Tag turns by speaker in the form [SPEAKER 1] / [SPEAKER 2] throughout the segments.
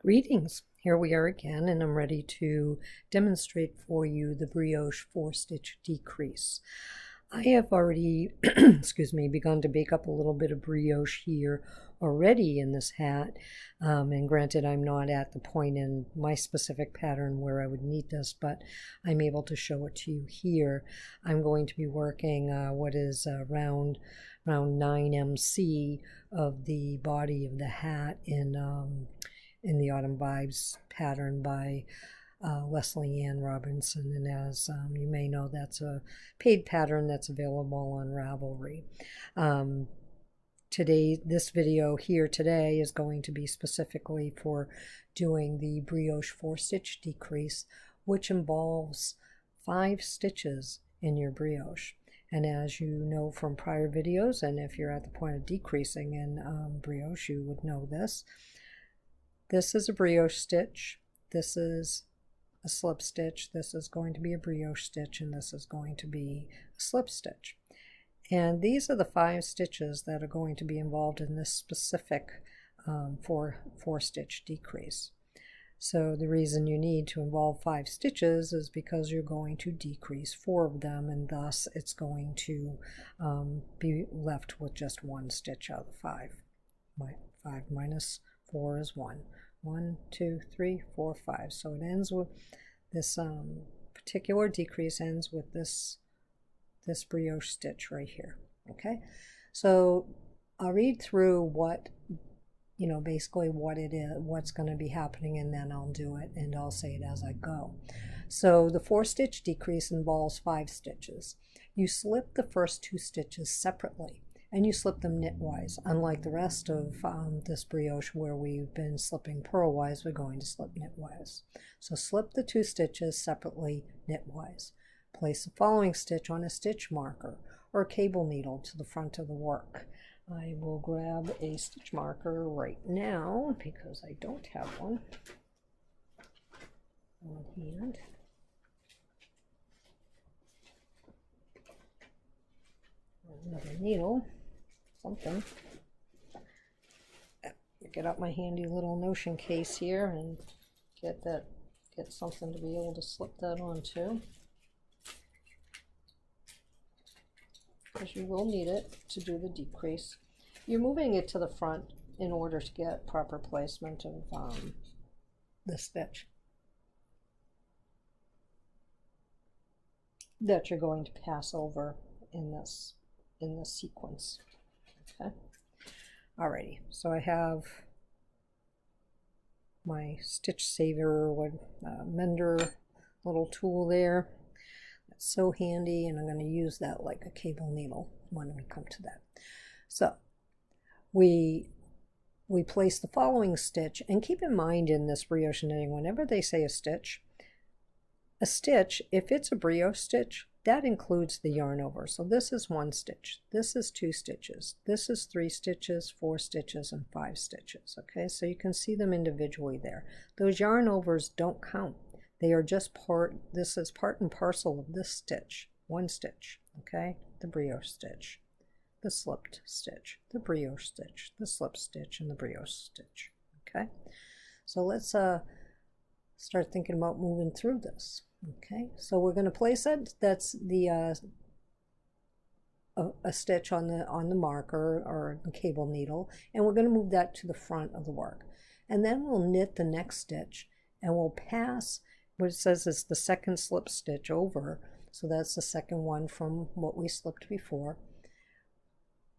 [SPEAKER 1] Greetings, here we are again, and I'm ready to demonstrate for you the Brioche 4-stitch decrease. I have already, begun to bake up a little bit of brioche here already in this hat, and granted I'm not at the point in my specific pattern where I would need this, but I'm able to show it to you here. I'm going to be working what is around 9 MC of the body of the hat in the Autumn Vibes pattern by Leslie Ann Robinson, and as you may know, that's a paid pattern that's available on Ravelry. This video here today is going to be specifically for doing the Brioche 4-stitch decrease, which involves 5 stitches in your brioche. And as you know from prior videos, and if you're at the point of decreasing in brioche, you would know this. This is a brioche stitch, this is a slip stitch, this is going to be a brioche stitch, and this is going to be a slip stitch. And these are the 5 stitches that are going to be involved in this specific 4-stitch decrease. So the reason you need to involve 5 stitches is because you're going to decrease 4 of them, and thus it's going to be left with just 1 stitch out of the 5. 5 minus 4 is 1. 1, 2, 3, 4, 5. So it ends with this particular decrease ends with this brioche stitch right here. Okay, so I'll read through what, basically what it is, what's going to be happening, and then I'll do it and I'll say it as I go. So the 4-stitch decrease involves 5 stitches. You slip the first 2 stitches separately, and you slip them knitwise. Unlike the rest of this brioche where we've been slipping purlwise, we're going to slip knitwise. So slip the 2 stitches separately knitwise. Place the following stitch on a stitch marker or a cable needle to the front of the work. I will grab a stitch marker right now because I don't have one on hand. Another needle. Something. Get out my handy little Notion case here and get something to be able to slip that onto, because you will need it to do the decrease. You're moving it to the front in order to get proper placement of the stitch that you're going to pass over in this sequence. Okay. Alrighty, so I have my stitch saver mender little tool there. That's so handy, and I'm going to use that like a cable needle when we come to that. So we place the following stitch, and keep in mind in this brioche knitting, whenever they say a stitch, if it's a brioche stitch, that includes the yarn over. So this is 1 stitch, this is 2 stitches, this is 3 stitches, 4 stitches, and 5 stitches. Okay, so you can see them individually there. Those yarn overs don't count. They are just this is part and parcel of this stitch. 1 stitch, okay? The brioche stitch, the slipped stitch, the brioche stitch, the slip stitch, and the brioche stitch. Okay, so let's start thinking about moving through this. Okay, so we're going to place it. That's the a stitch on the marker or the cable needle, and we're going to move that to the front of the work, and then we'll knit the next stitch, and we'll pass what it says is the second slip stitch over. So that's the second one from what we slipped before,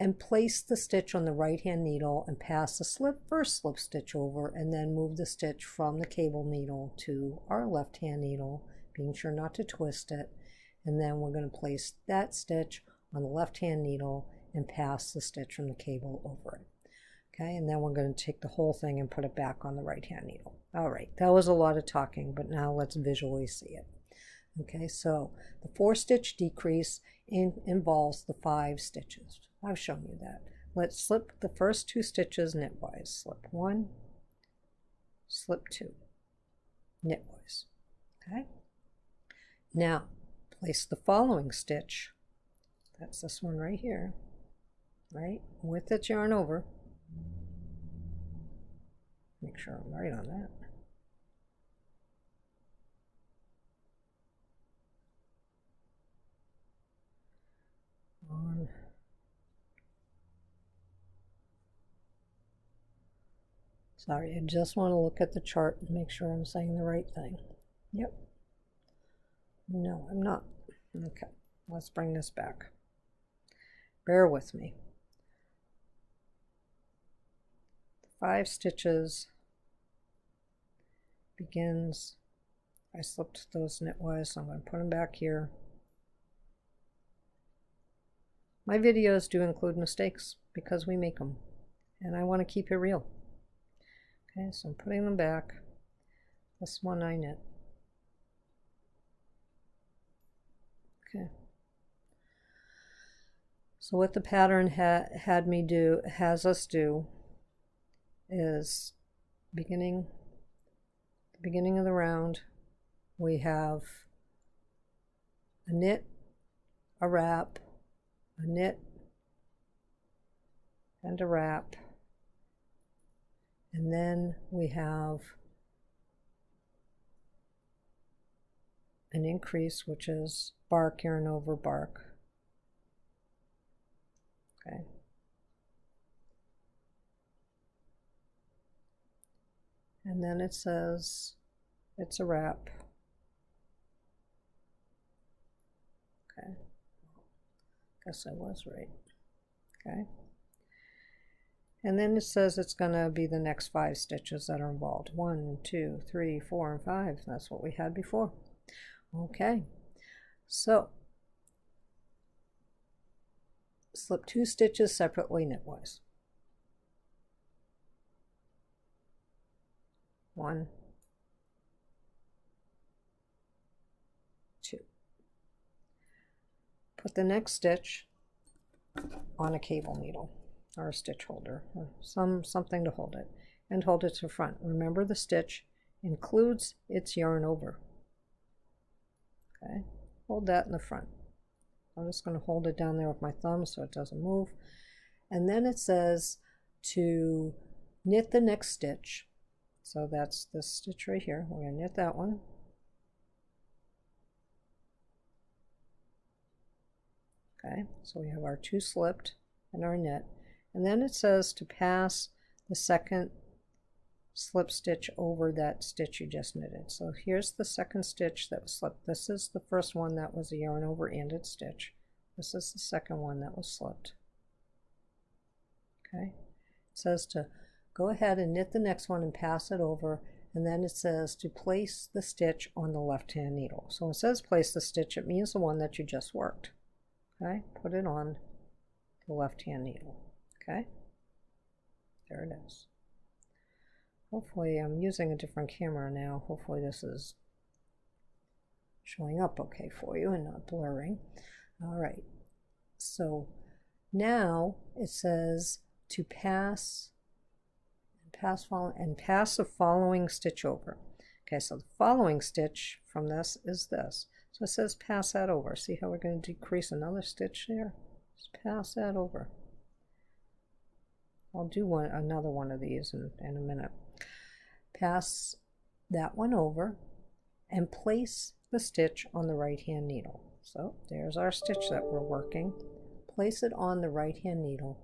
[SPEAKER 1] and place the stitch on the right hand needle and pass the first slip stitch over, and then move the stitch from the cable needle to our left hand needle, being sure not to twist it, and then we're going to place that stitch on the left hand needle and pass the stitch from the cable over it. Okay, and then we're going to take the whole thing and put it back on the right hand needle. All right, that was a lot of talking, but now let's visually see it. Okay, so the 4-stitch decrease involves the 5 stitches. I've shown you that. Let's slip the first 2 stitches knitwise. Slip 1, slip 2, knitwise. Okay, now place the following stitch, that's this one right here, right, with its yarn over, Make sure I'm right on that. On. Sorry, I just want to look at the chart and make sure I'm saying the right thing. Yep. No, I'm not. Okay, let's bring this back. Bear with me. 5 stitches begins. I slipped those knitwise, so I'm going to put them back here. My videos do include mistakes because we make them, and I want to keep it real. Okay, so I'm putting them back. This one I knit. Okay. So what the pattern has us do is the beginning of the round, we have a knit, a wrap, a knit, and a wrap, and then we have an increase, which is bark yarn over bark. Okay. And then it says it's a wrap. Okay. Guess I was right. Okay. And then it says it's going to be the next 5 stitches that are involved. 1, 2, 3, 4, and 5. That's what we had before. Okay. So slip 2 stitches separately knitwise. 1, 2. Put the next stitch on a cable needle or a stitch holder or something to hold it, and hold it to front. Remember, the stitch includes its yarn over. Okay, hold that in the front. I'm just going to hold it down there with my thumb so it doesn't move. And then it says to knit the next stitch. So that's this stitch right here. We're going to knit that one. Okay, so we have our 2 slipped and our knit. And then it says to pass the second slip stitch over that stitch you just knitted. So here's the second stitch that was slipped. This is the first one that was a yarn over anded stitch. This is the second one that was slipped. Okay, it says to go ahead and knit the next one and pass it over, and then it says to place the stitch on the left hand needle. So when it says place the stitch, it means the one that you just worked. Okay, put it on the left hand needle. Okay, there it is. Hopefully I'm using a different camera now. Hopefully this is showing up okay for you and not blurring. All right, so now it says to pass the following stitch over. Okay, so the following stitch from this is this. So it says pass that over. See how we're going to decrease another stitch there? Just pass that over. I'll do another one of these in a minute. Pass that one over and place the stitch on the right hand needle. So there's our stitch that we're working. Place it on the right hand needle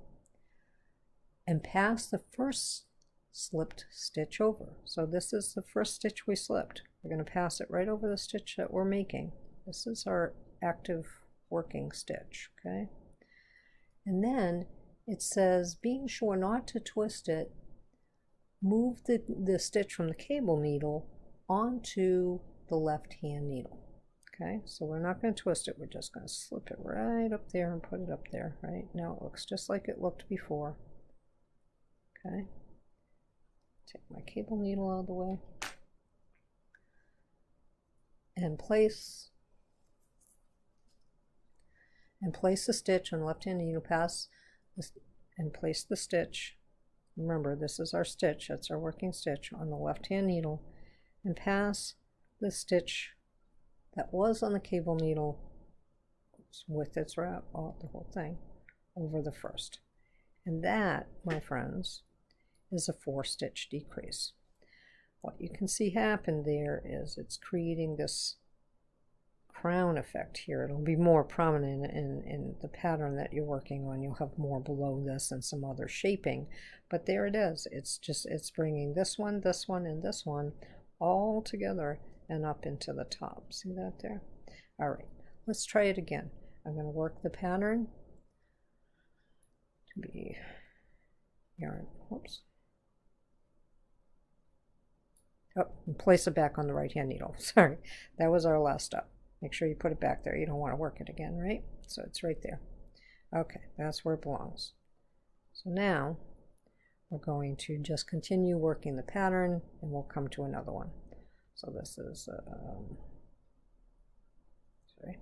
[SPEAKER 1] and pass the first slipped stitch over. So this is the first stitch we slipped. We're going to pass it right over the stitch that we're making. This is our active working stitch. Okay, and then it says, being sure not to twist it, move the stitch from the cable needle onto the left hand needle. Okay, so we're not going to twist it, we're just going to slip it right up there and put it up there. Right now it looks just like it looked before. Okay, take my cable needle out of the way and place the stitch on the left hand needle, pass this, and place the stitch. Remember, this is our stitch, that's our working stitch, on the left hand needle, and pass the stitch that was on the cable needle with its wrap, the whole thing, over the first. And that, my friends, is a 4-stitch decrease. What you can see happen there is it's creating this crown effect here. It'll be more prominent in the pattern that you're working on. You'll have more below this and some other shaping, but there it is. It's bringing this one, and this one all together and up into the top. See that there? All right, let's try it again. I'm going to work the pattern to be yarn. Whoops. Oh, and place it back on the right hand needle. Sorry, that was our last step. Make sure you put it back there. You don't want to work it again, right? So it's right there. Okay, that's where it belongs. So now we're going to just continue working the pattern and we'll come to another one. So this is, sorry.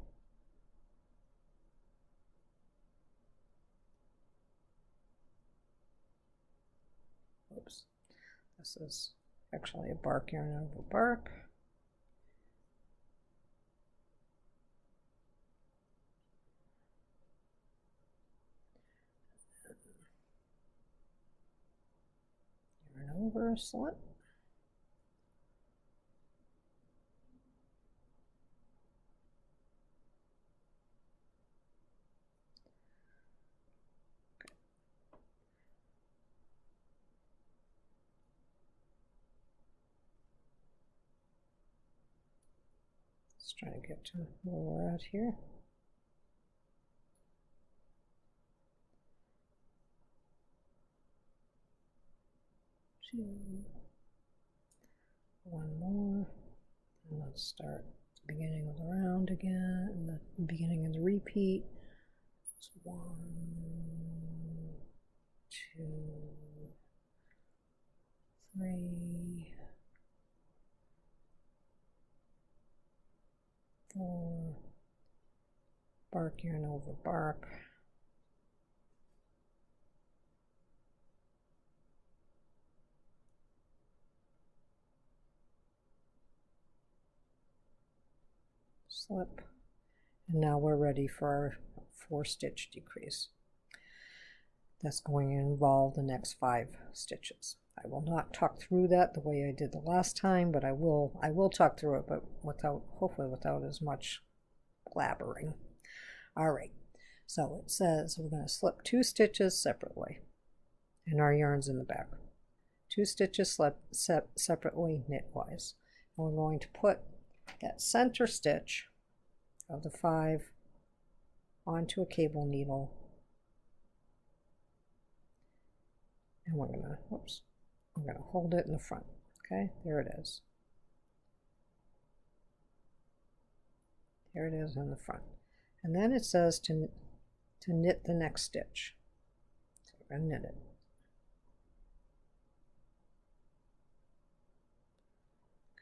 [SPEAKER 1] Oops. This is actually a bark yarn over bark. Yarn over slip. Let's try to get to where we're at here. One more, and let's start the beginning of the round again, and the beginning of the repeat. It's 1, 2, 3, 4, bark yarn over bark. Slip, and now we're ready for our 4-stitch decrease. That's going to involve the next 5 stitches. I will not talk through that the way I did the last time, but I will talk through it, but hopefully without as much blabbering. All right, so it says we're going to slip 2 stitches separately, and our yarn's in the back. 2 stitches separately knitwise, and we're going to put that center stitch of the 5 onto a cable needle, and we're going to hold it in the front. Okay, there it is. There it is in the front. And then it says to knit the next stitch. So we're going to knit it.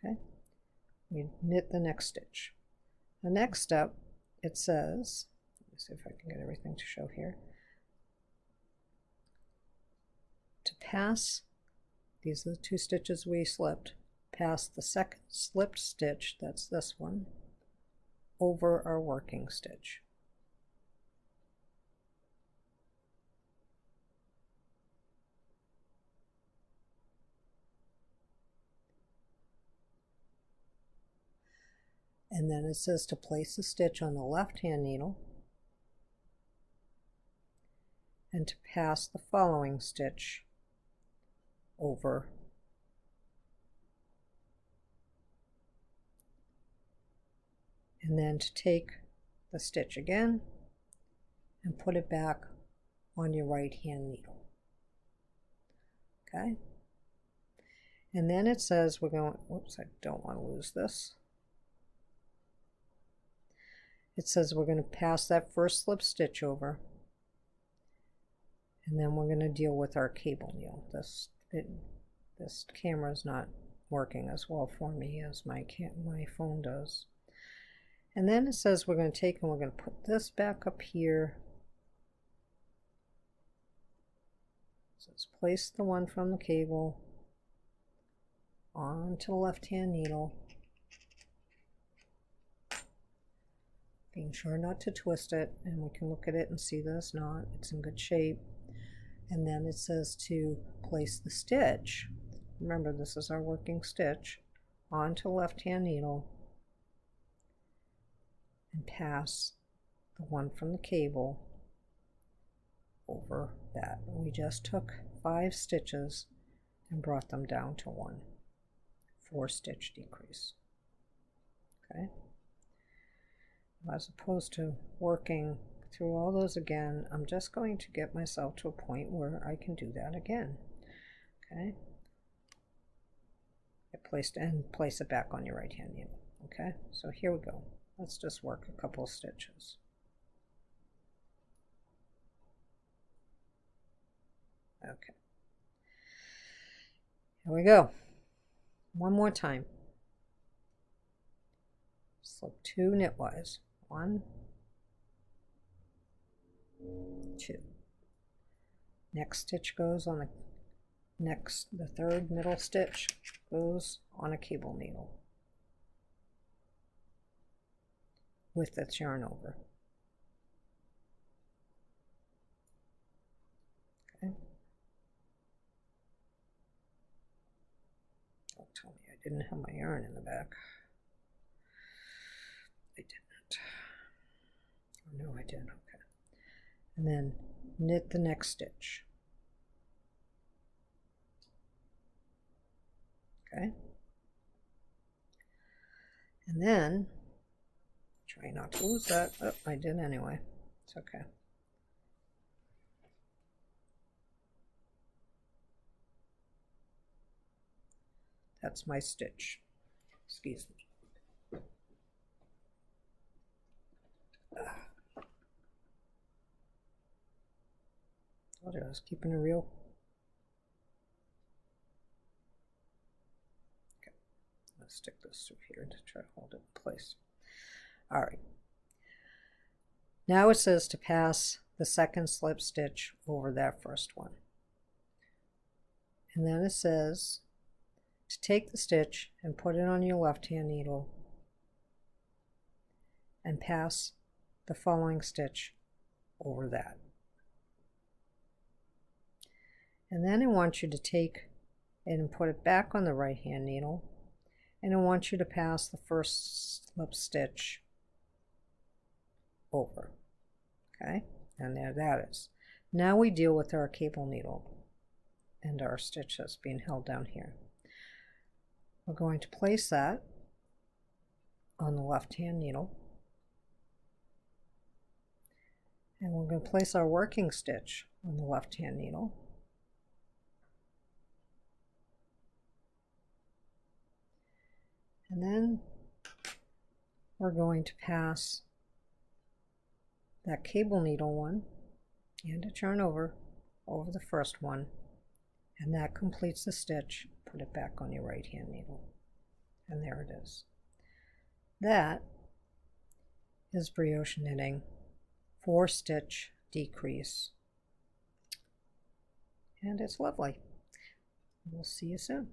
[SPEAKER 1] Okay, we knit the next stitch. The next step, it says, let me see if I can get everything to show here, to pass, these are the 2 stitches we slipped, pass the second slipped stitch, that's this one, over our working stitch. And then it says to place the stitch on the left hand needle and to pass the following stitch over and then to take the stitch again and put it back on your right hand needle. Okay, and then it says we're going, whoops, I don't want to lose this. It says we're going to pass that first slip stitch over, and then we're going to deal with our cable needle. This camera is not working as well for me as my phone does. And then it says we're going to take and we're going to put this back up here. So let's place the one from the cable onto the left hand needle. Being sure not to twist it, and we can look at it and see that it's in good shape. And then it says to place the stitch. Remember, this is our working stitch, onto left-hand needle and pass the one from the cable over that. We just took 5 stitches and brought them down to 1, 4-stitch decrease. Okay, as opposed to working through all those again, I'm just going to get myself to a point where I can do that again. Okay, place it back on your right hand needle. Okay, so here we go. Let's just work a couple of stitches. Okay, here we go. One more time. Slip 2 knitwise. 1, 2. Next stitch goes on the third middle stitch goes on a cable needle with its yarn over. Okay. Don't tell me I didn't have my yarn in the back. I didn't. Oh, no, I did. Okay. And then knit the next stitch. Okay. And then try not to lose that. Oh, I did anyway. It's okay. That's my stitch. Excuse me. I was keeping it real. Okay, let's stick this through here to try to hold it in place. All right. Now it says to pass the second slip stitch over that first one. And then it says to take the stitch and put it on your left-hand needle and pass the following stitch over that. And then I want you to take it and put it back on the right hand needle, and I want you to pass the first slip stitch over. Okay, and there that is. Now we deal with our cable needle and our stitch that's being held down here. We're going to place that on the left hand needle, and we're going to place our working stitch on the left hand needle. And then we're going to pass that cable needle one and a turn over the first one, and that completes the stitch. Put it back on your right hand needle, and there it is. That is brioche knitting, 4-stitch decrease, and it's lovely. We'll see you soon.